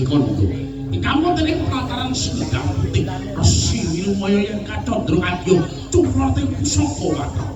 kondo. Kamu tadi pelataran Sindang Putih Resi Wilmaya yang kacondro adyo cumrote pusaka wadah.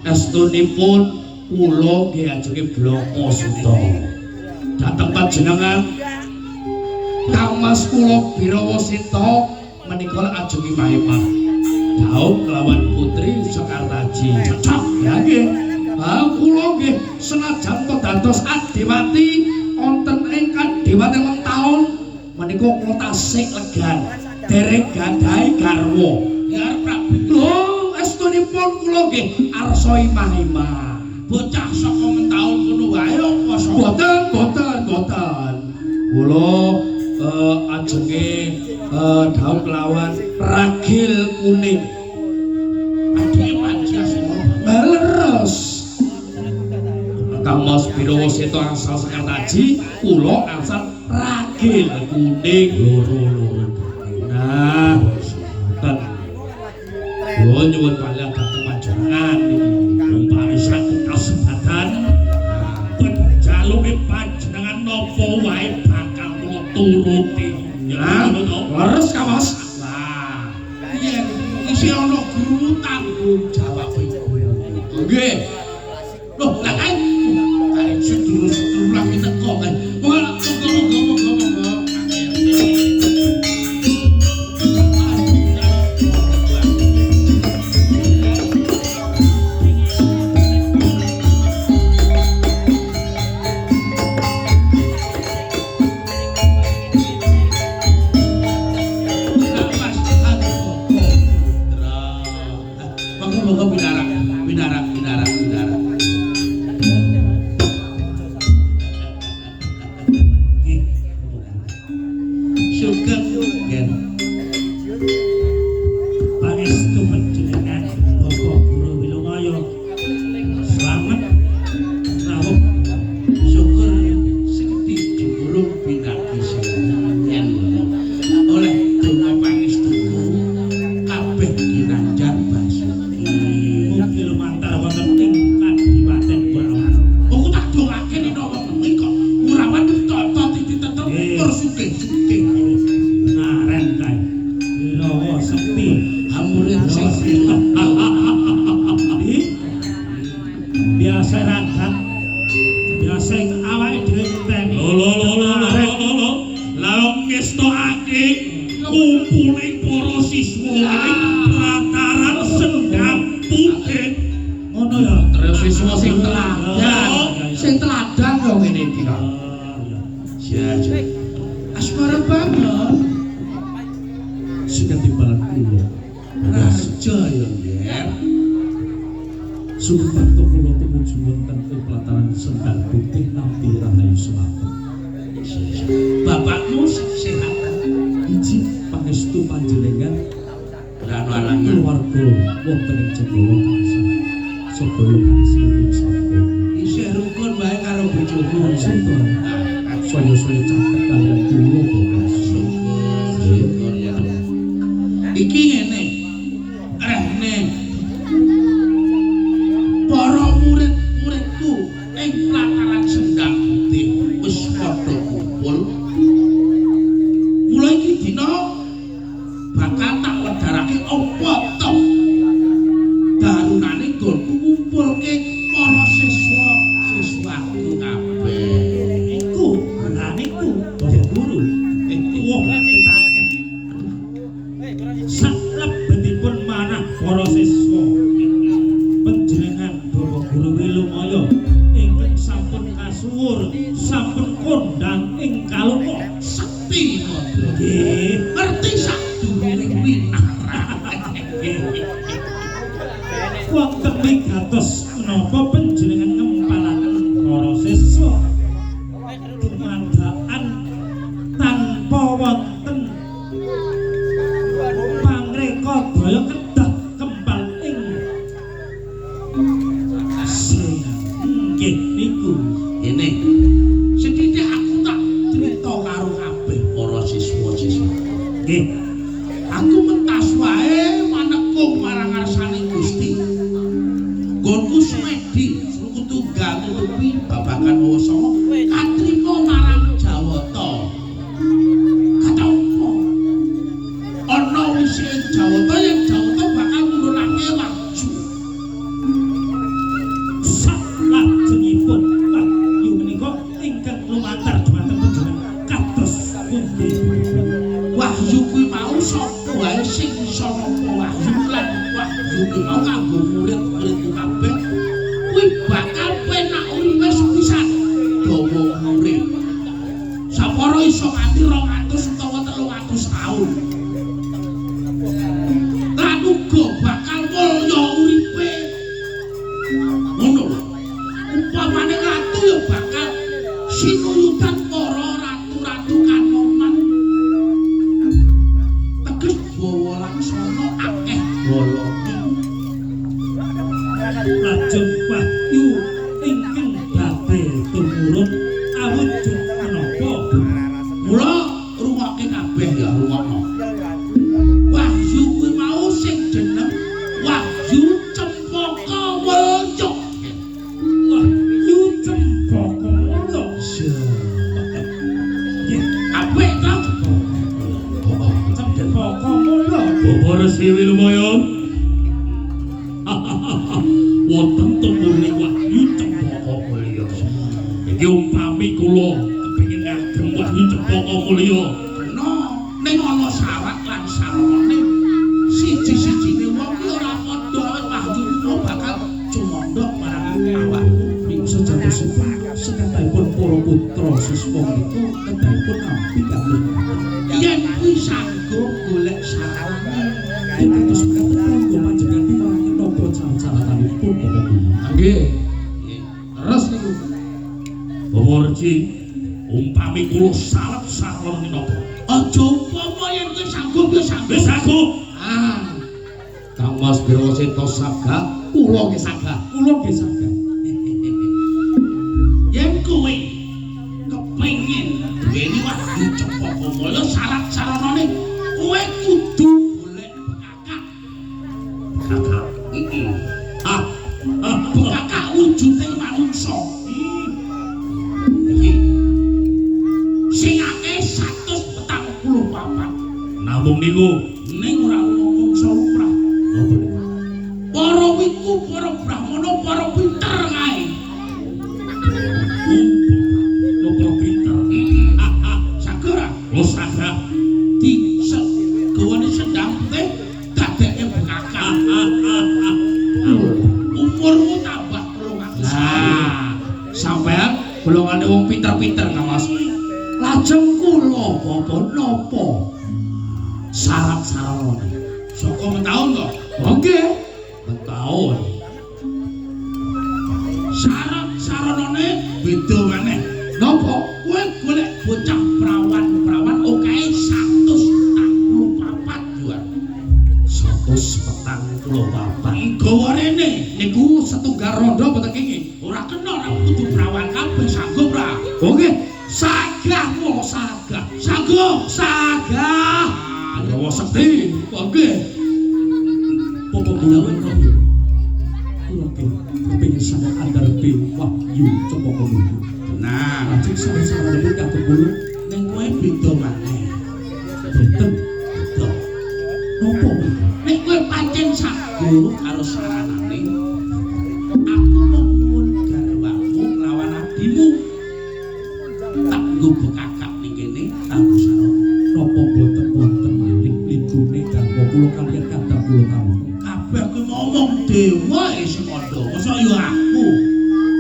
Estunipun kula nggih ajenge bloko suta. Dhateng panjenengan Kangmas kula Birawasita menika ajeng Mahemah. Daud kelawan putri Sekartaji. Cocok ya nggih. Kula nggih senajan to dados Adewati wonten ing kadewatan taun menika kula tasih legan dereng gadhahi garwa. Ya Prabu. Lho, estunipun kula nggih arsai Mahemah. Bocah saka mentaun ngono wae apa saka? Boten. Kula ajenge Daud kelawan ragil kuning. Adike Panjasena. Leres. Kangmas Birawasita angsal Sekartaji, kula angsal ragil kuning loro-loro. Nah, ten. Kula nyuwun panggilan dhateng panjenengan niki. Umpami satu kasempatan penjaluke panjenengan napa wae bakal kula turuti. Ya, leres Kangmas. Lah, yen isih ana guru tanggung jawab iku. Nggih. Loh, lah kae sedulur-sedulur lagi teko kan. Monggo. Bidara. Pangestu panjenengan Bapak Guru Wilumaya. Slamet rawuh syukur sekti jurung pinaki yen oleh donga pangestuku kabeh ginanjar basuki. Mugi lumantar wonten ing Kadipaten Kurawan. Aku tak dongake nek wong menika Kurawan tata titi tetep sugih-sugih. Naren kae. Wirawa sepi hamurin sing biasa ragat biasa awake dhewe ngenteni lho la ngestokake kumpuling para siswa lantaran sendam putih ngono ya terus siswa sing teladan kok ngene iki kok ya asmara banget sing timbalan kula raja ya nggih supados kula tumuju wonten ing pelataran sendal putih nampi rahayu selamat. Bapakmu sehat. Iji pangestu panjenengan lan alangan keluarga wonten ing Jepara tansah sedaya kasilipun sampun. Isih rukun wae karo bojoku sinten. Saya caket kaliyan kula kok. Syukur ya. Iki ngene. Rene. Para murid-muridku ing pelataran sendang putih wis padha kumpul. Mulai iki dina bakal tak wedharake apa to. Darunane nggonku ngumpulke para siswa-siswaku kabeh. Iku beraniku Bapak Guru. Wah, pitaken. Salebetipun manah para siswa. Panjenengan Bapak Guru Wilumaya ingkang sampun kasuwur, sampun kondang ing kalungka sekti modho. Nggih, ngerti sadurunge winara. Wonten wigatos menapa panjenengan ngempalaken para siswa dumadakan tanpa wonten pangreka daya kedah kembal ing nggih niku ini sithik aku tak crita karo kabeh para siswa-siswa nggih aku mentas wae manekung marang ngarsane Gusti nggonku sumedi suku tunggal kuwi babagan Wasama katrima marang Jawata kata apa ana wis Jawata yen Jawata bakal nurunake waju salajengipun wahyu menika ingkang lumantar dhumateng panjenengan kados pundi nganti 200 utawa 300 taun. Lan uga bakal mulya uripe. Ngono lho. Upamane ratu ya bakal sinuyutan para ratu-ratu Kanoman. Teges bawa laksana akeh bolonge. Lajeng Wahyu ingkang badhe tumurun awujud menapa? Mula rungokke kabeh ya rungokno. Wahyu kuwi mau sing jeneng Wahyu Cempaka Mulya. Wahyu Cempaka Mulya. Apik ta? Cempaka Mulya. Bapak Resi Wilmaya. Wonten tumurune Wahyu Cempaka Mulya. Iki umpami kula kepengin ngagem Wahyu Cempaka Mulya. Kena ning ana syarat lan saranane. Siji-sijine wong ki ora padha wahyu kula bakal cumandha marang awakmu. Ing sejatosipun sekataipun para putra siswa menika kedahipun ampi kagem Yen kuwi sanggup golek sarane. yen kados mekaten kanggo panjenengan piwaraken napa caratanipun Bapak Guru. Nggih. Terus niku. Bapak Resi umpami kula salep-salep menapa? Aja umpama yen kowe sanggup ya sanggup. Wis aku. Kang Mas Wiraseta sagah, kula nggih sagah. Kula nggih saged. Yen kowe kepengin duweni Wahyu Cempaka Mulya syarat-syaratane kowe kudu golek bekakak. Kakak. Iki. Bekakak wujude manungsa. Iki. Sing akeh 144. Namung niku Ning ora ngomong lumrah. napa niku? Para wiku, para brahmana, para pinter kae. Napa pinter? Sagera Kula saged. di gawane sendang teh dadeke bekakak. Umurmu tambah 300 tahun. Sampeyan golongane wong pinter-pinter Kang Mas. Lajeng kula apa napa? Syarat-syaratane. Saka metaun kok. Nggih. Metaun. Syarat-syaratane beda maneh. Napa? Kowe golek bocah prawan-prawan okae 144 juan. 144. Gawa rene niku setunggal rondo mboten kenging. Ora kena ora kudu prawan kabeh sanggup ra. Nggih. Sagah kula sagah. Sanggup sagah. Gawa sekti. Nggih. Bapak Guru menika. Kula nggih kepengin saged andharepe Wahyu Cempaka Mulya. Nah, Lajeng saran-saranipun kagem kula ning kowe beda maneh. benten Beda. napa? Nek kowe pancen saguru karo saranane, aku mau nyuwun garwamu lawan adimu. Tak nggo bekakak ning kene kanggo sarana. Napa boten wonten malih linggune garwa kula kaliyan kadang kula kawula. Kabeh ku ngomong dewa sing kandha. Masa ya aku.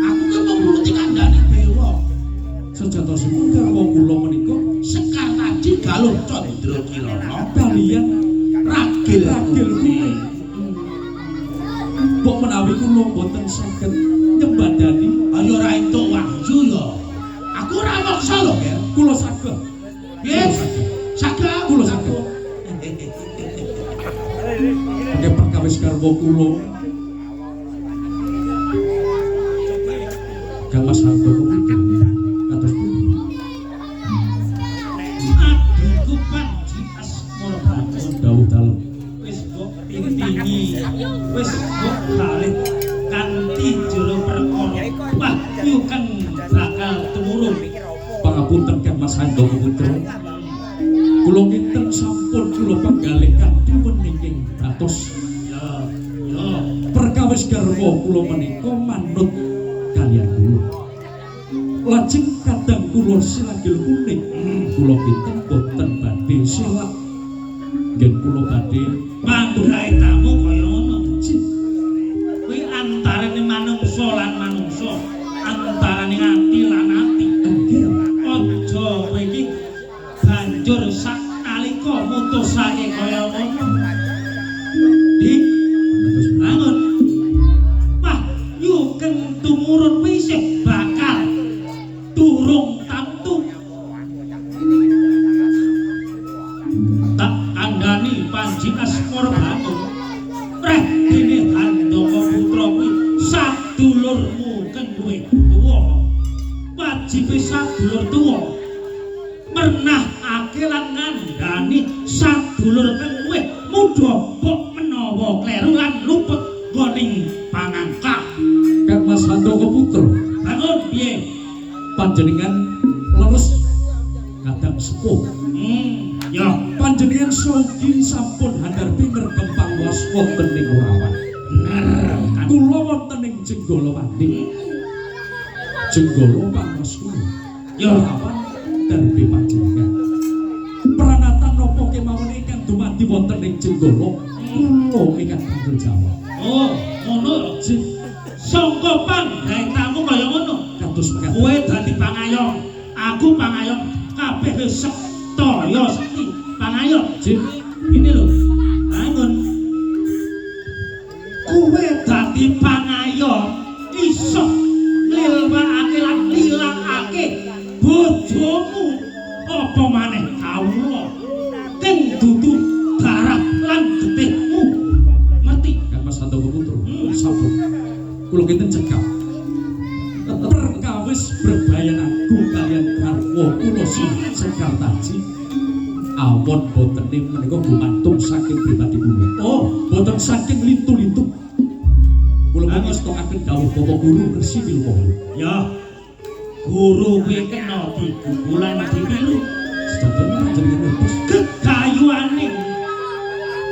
Aku ki mung nuruti kandhane dewa. Sejatosipun garwa kula menika Sekar Taji Galuh Candra Kirana kaliyan ragil kuwi. Mbok menawi kula boten saged nyembadani, ayo ora entuk wahyu ya. Aku ora maksa lho, Ger. kula saged. Nggih. Saged Kula saged. Nggih perkawis garwa kula. Kang Mas Harto kepengin kados pundi? Adikku Panji Asmara Prabu Dawuh dalem. Wis kok tintingi, wis kok kalih kanthi jero perkara wahyu kang bakal tumurun. Pangapunten Kang Mas Handoko putra. Kula kinten sampun kula panggalih kanthi weninging atos. Ya, Perkawis garwa kula menika manut kaliyan kula. Lajeng kadang kula silagil kuning. Kula kinten boten badhe silak. Nggih kula badhe mandrae tamu kaya ngono. Kuwi antarane manungsa lan manungsa, antarane ati lan ati. nggih. Aja kowe iki wajibe sadulur tuwa mernahake lan ngandani sadulur kang luwih mudha kok menawa kleru lan luput nggoning pangangkah. Kang Mas Handoko Putra, Bangun piye? panjenengan leres kadang sepuh. Ya, Panjenengan sogi sampun handharpi ngrembang was wonten ing Orawan. bener. Kula wonten ing Jenggala Wandi. Jenggala pangros kula. Ya. Orawan derbe panjenengan. Pranatan napa kemawon ingkang dumadi wonten ing Jenggala kula ingkang tanggung jawab. Oh, ngono. Sangka panggaitamu kaya ngono. Kados mekaten. Kowe dadi pangayom, aku pangayom, kabeh wis sedaya sekti pangayom. Jin, Ini lho, bangun. Kowe dadi pangayom iso nglilwakake lan nilangake bojomu apa maneh kawula kang dudu darah lan getihmu. Ngerti? Kang Mas Handoko Putra, sampun. Kula kinten cekap. Perkawis berbayan aku kalian garwa kula Sekar Taji. Awon boten menika gumantung saking pribadi kula. Oh, boten saking lintu-lintu. Kula ngestokaken dawuh Bapak Guru Resi Wilmana. Ya, guru kuwi kena digugulan dipilu. Sedanten panjenengan ngertos Kekayuane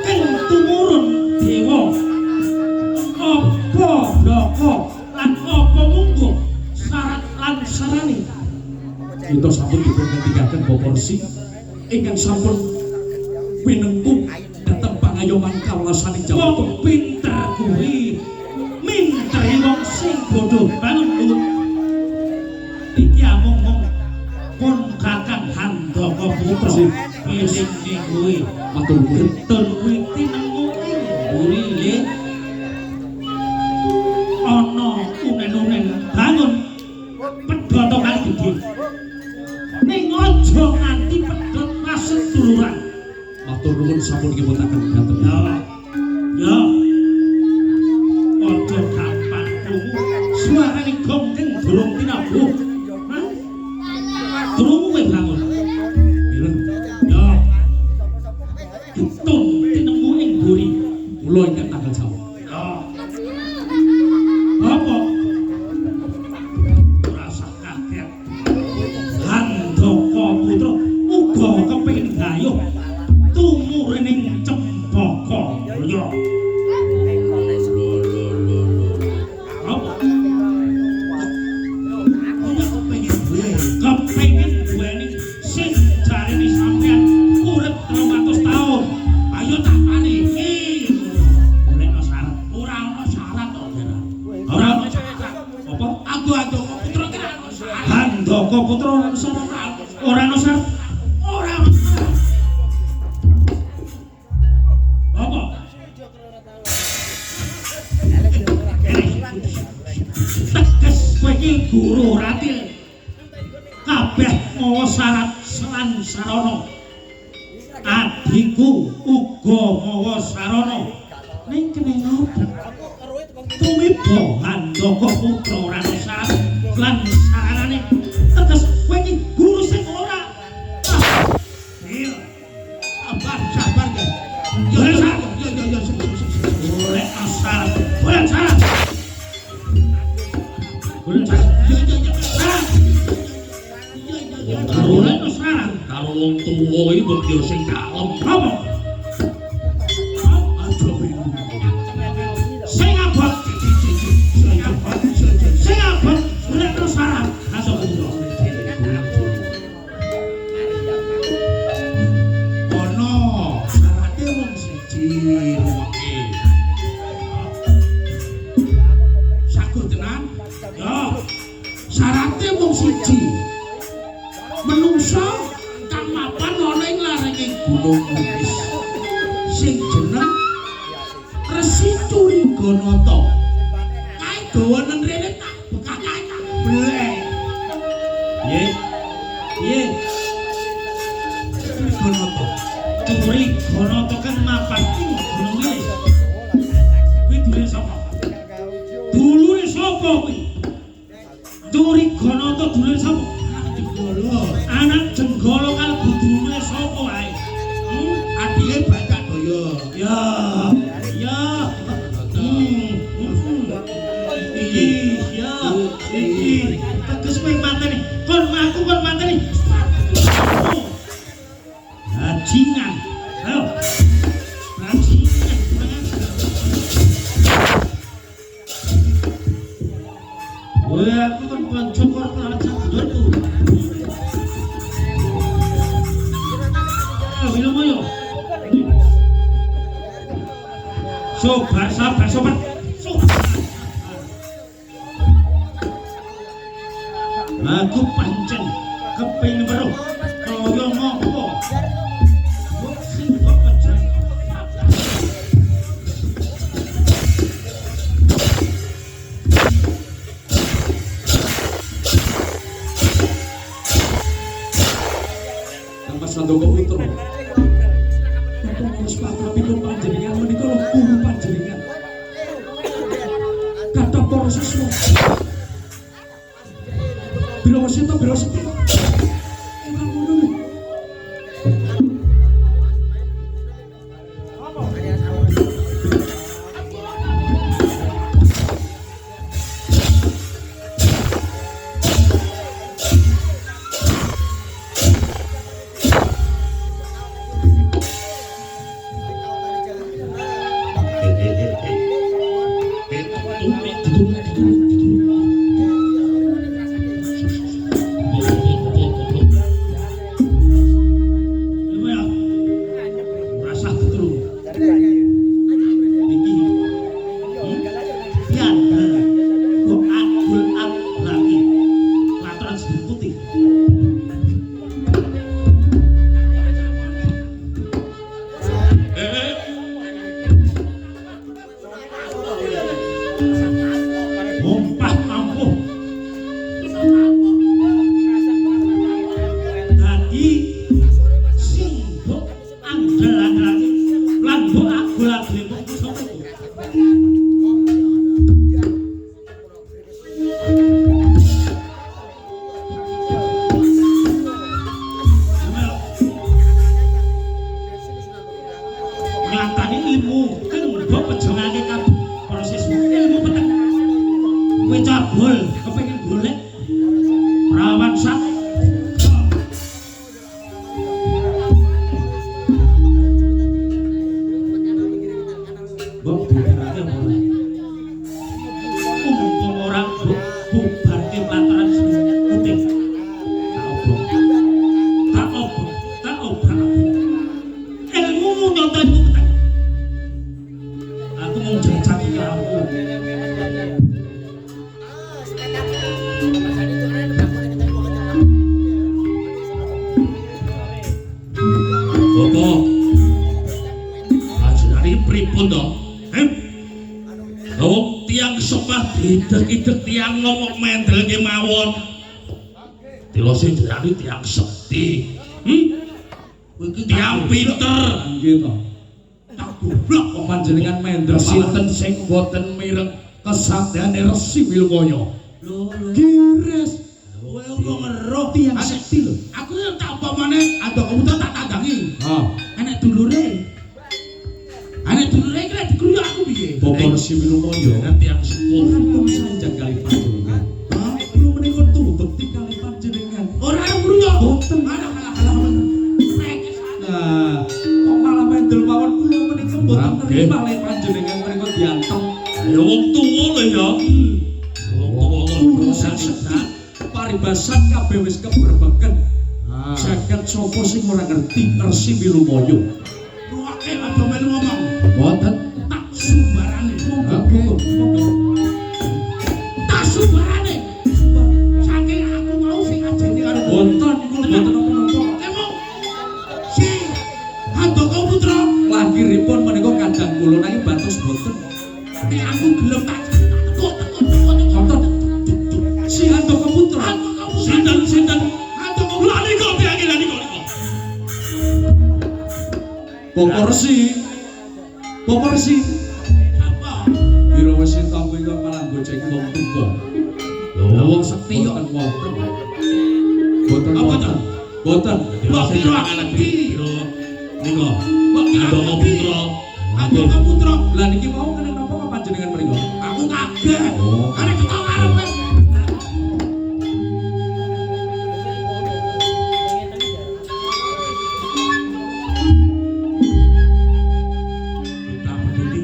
kang tumurun dewa. Apa bloko lan apa munggo syarat lan sarane. kita sampun dipun ngendikaken Bapak Resi ingkang sampun pinengku dhateng pangayoman kawelasaning Jawa. Wong pinter kuwi minteri wong sing bodho bangun dulu. Iki amung-mung pun Kakang Handoko Putra piling kuwi Matur nuwun. getun kuwi tinemu buri nggih. Ana unen-unen bangun pedhot kali gedhe. Ning aja nganti pedhot paseduluran. Matur nuwun sampun kiputaken dhateng. Ya. Ojo gampang krungu suarane gongeng durung tinabuh. Hah? Krungu kowe bangun. Mireng Ya. Getun tinemu ing buri. kula ingkang tanggal jawab. Ya. Apa? Rasa kaget. Handoko Putra uga kepengin gayuh tumuruning Cempaka Mulya. Kepengin duweni sing jarine sampean urip 300 taun. Ayo tak paniki. Ora ana syarat. Ora ana syarat to, Ora. Ora ana syarat. Apa? Aku Putra ki ora ana syarat. Handoko Putra ora ana syarat. Ora ana syarat. Ora ana syarat. Apa? Teges kowe iki guru ratil. Kabeh mawa syarat lan sarana. Adhiku uga mawa sarana. Ning kene ngopo? Tumiba Handoko Putra ora ana syarat lan saranane. Teges kowe iki guru sing ora. Iya. Sabar ya. Yo boleh asal. Boleh syarat. Boleh syarat. Boleh syarat. Karo wong tuwa iki mbok yo sing kalem. Apa? Aja bingung. Sing abot. Sing abot. Boleh syarat. Langsung Putra. Ono syaratnya wong siji ruweke. Saguh tenan? Ya. Syaratnya wong siji. Menungso kang mapan ana ing larenge Gunung Bugis. Sing jeneng Resi Curiganata. Kae dawanen rene tak bekak kae tak blek. Ye. Ye. Curiganata. Curiganata kan mapan ing gunung iki. Kuwi dulure sapa? Dulure sapa kuwi? Curiganata Broto dulure sapa? Anak Jenggolo kalbu dulure sapa wae? Adike Batak Daya. Ya. Ya. Iki ya. Iki teges kowe mateni. Kon aku kon mateni. Bajingan. Ayo. Bajingan. Woi aku kan konco korporat sadurku. Minum ayo. Sabar, sabar, sobat. Aku pancen kepengin weruh kaya ngopo. Kok sing kok pecah. Mas Sandoko Putra. Apa harus patrapipun panjenengan menika lho guru panjenengan. Kata para siswa. Biro Sita. Emang ngono lho. Idek-idek tiang ngomong mendel ke mawon tilo sing dirani tiang sekti tiang pinter Nggih to. tak goblok Kok panjenengan mendel Sinten sing boten mireng kesaktiane Resi Wilmaya. Gires. kowe kok ngeruh Tiang sekti lho. Aku yo tak apa maneh ada komputer tak tandangi. Ah, Enek dulure. Enek dulure iki lek dikruyok aku piye? Bapak Resi Wilmaya. tiang sepuh Ora pun sanjang kali panjenengan. Kulo menika tuh bekti kali panjenengan. Ora kruyok. Boten. Alah. Nah, kok malah mendel mawon kulo menika boten Nggih. terima lek panjenengan menika diantem. ya wong tuwa lho ya wong tuwa Urusan sekti paribasan kabeh wis keberbeken. Ah. Jagat sapa sing ora ngerti Resi Wilmaya. Ruwake aja melu ngomong. Boten. Tak sumbarane. Oke. Tak sumbarane. Saking aku mau sing ajeni karo Boten kulo boten napa-napa. Emang si Handoko Putra Lahiripun menika kandhang kula nanging batos boten. nek aku gelem tak tekuk. Wonten si Handoko Putra. sinten Handoko lali kok tiange lali kok Bapak Resi. Bapak Resi. apa? Biro wis entuk kuwi kok malah gojek wong tuwa. Lho wong sekti yo. Boten wonten. Boten Apa boten. to? Boten. Mbok kira iki. Niku. Mbok kira putra. Aku putra. Lah niki mau kene napa kok panjenengan mriku? Aku kaget. Oh. Arek kok arep wis. Kita begini.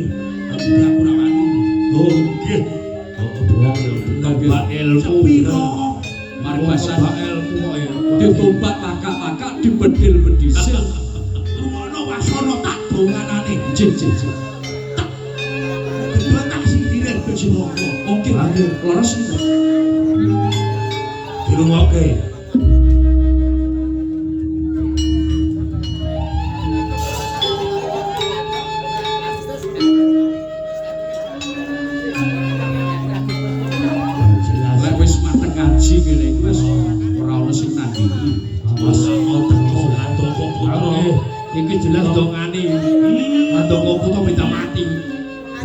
Aku ora wani. Oh, nggih. Tambah ilmu. Mari basan ilmu kok ya. ditumbak lakak-lakak dibedil-bedisik. Rumono wasana tak donganane. Jih jih jih. Kedua tak sindire Bejiwaka. Oke, leres iki. Dirungokke. Lek wis mateng ngaji ngene iki wis ora ono sing nandingi. Mas ngoten Andoko putra. Iki jelas dongane. Andoko putra minta mati.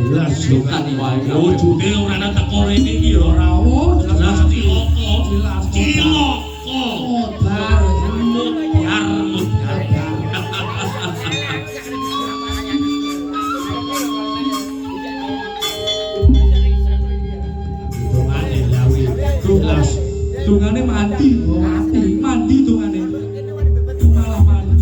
Jelas dongane wae. Wujude ora ana teko rene iki ya ora ono. Jelas cilaka. Jelas cilaka. Obar mutiar mutiar. Dongane lawi. Jelas. Dungane mandi. Mandi dungane. Malah mandi.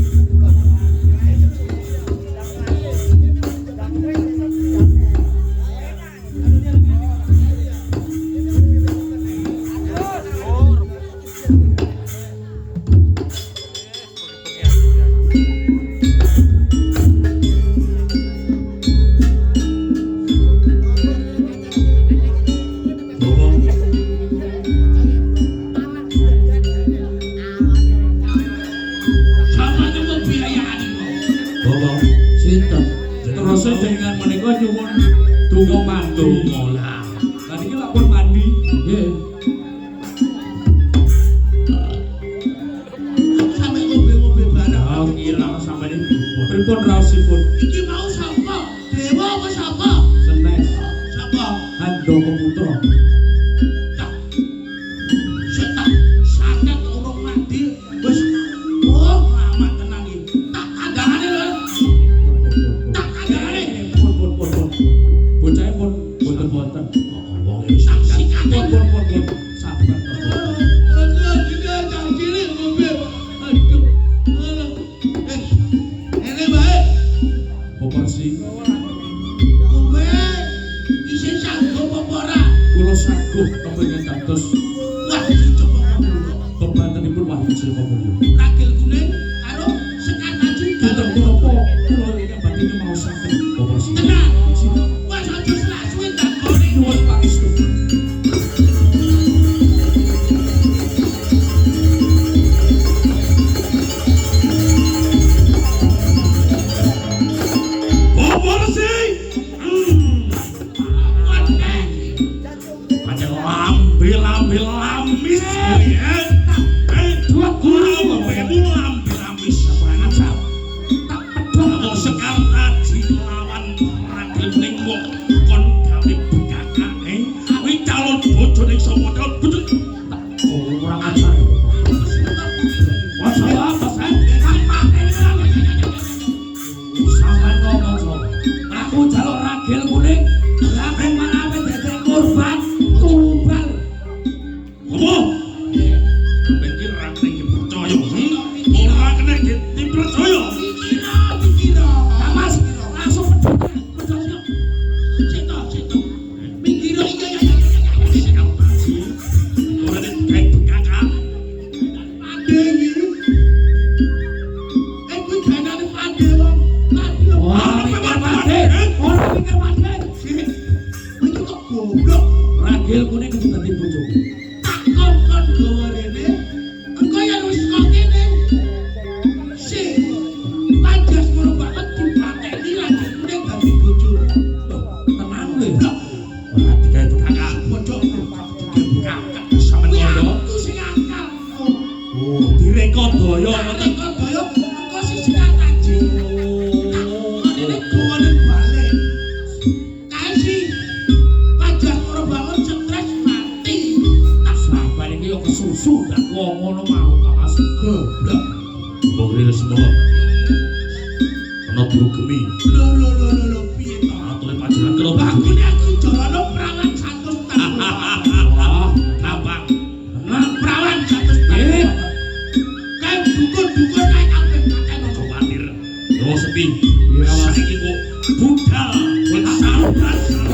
Terus dengan menika nyuwun donga mantu. Lah niki lapor mandi. Nggih. Sampe ngombe-ngombe bareng. Ah, kira sampeyan pripun raosipun? Iki mau sapa? Dewa apa sapa? Senes Sapa? Handoko putra. Setak santet urung mandi. Wis oh amat tenang iki. Tak kandhane lho. Tak kandhane. Pun. Bocahe pun boten-boten. Wong iki tak sikate. Pun. Sabar to. Aduh, kita janji ngombe. Aduh. Ini baik. Proporsi Ngombe. Isin sanggup apa ora? kula saguh kepengin dados Wah, coba ngombe. bebantenipun wahyu Sri Mulya. Ragil kuning karo sekat aji Boten karo kula ingkang badhe mau saged proporsi. tenang. Wes aja selak suwe tak kone. Nyuwun pangestu. Proporsi. Pancen lambil lamis ya. Dua kurang ngombe lambil-lamis aja. Tak pedhot sekar aji lawan ragil kuning kok kon gawe bekakane. Kuwi calon bojone sapa calon bojone. Kurang ajar. Wasa apa sen? Sampeyan ngomong sapa? Aku jaluk ragil kuning. Lah kok malah dadi korban tumbal. Ngomong. Sampai kira ragil iki percaya. Ora kena dipercaya. Mikira. Mas, langsung pedhot. Cito. Mikira iya. Ora nek kayak bekakak. Pade iki. Kuwi ganane pade wong. Ora mikir pade. Kuwi kok goblok. Ragil kuning kudu dadi bojoku. Tak kongkon gawa rene. Engko ya wis kok kene. Si Panjas moro banget dipateni lagi kuning dadi bojo. Tenang lho. Ora digawe bekakak. Bojo bekakak sampe ngono. Aku sing akal. Oh, direkod daya ngoten. Direkod daya engko siji kataji. Ini gawane balik. Kae si Panjas moro banget stres mati. Tak sampai iki yo kesusu. Wong ngono mau Kang Asep goblok. Mbok rene semua. Ana guru gemi. Lho piye to? Ature pajaran karo Aku ini aku jolono perawan 100 tahun. Wah, gampang. Nah, perawan 100 tahun. Kayak dukun-dukun kayak kabeh paten Khawatir. Yo sepi. Iya, Mas. Saiki kok budal. Wis salah.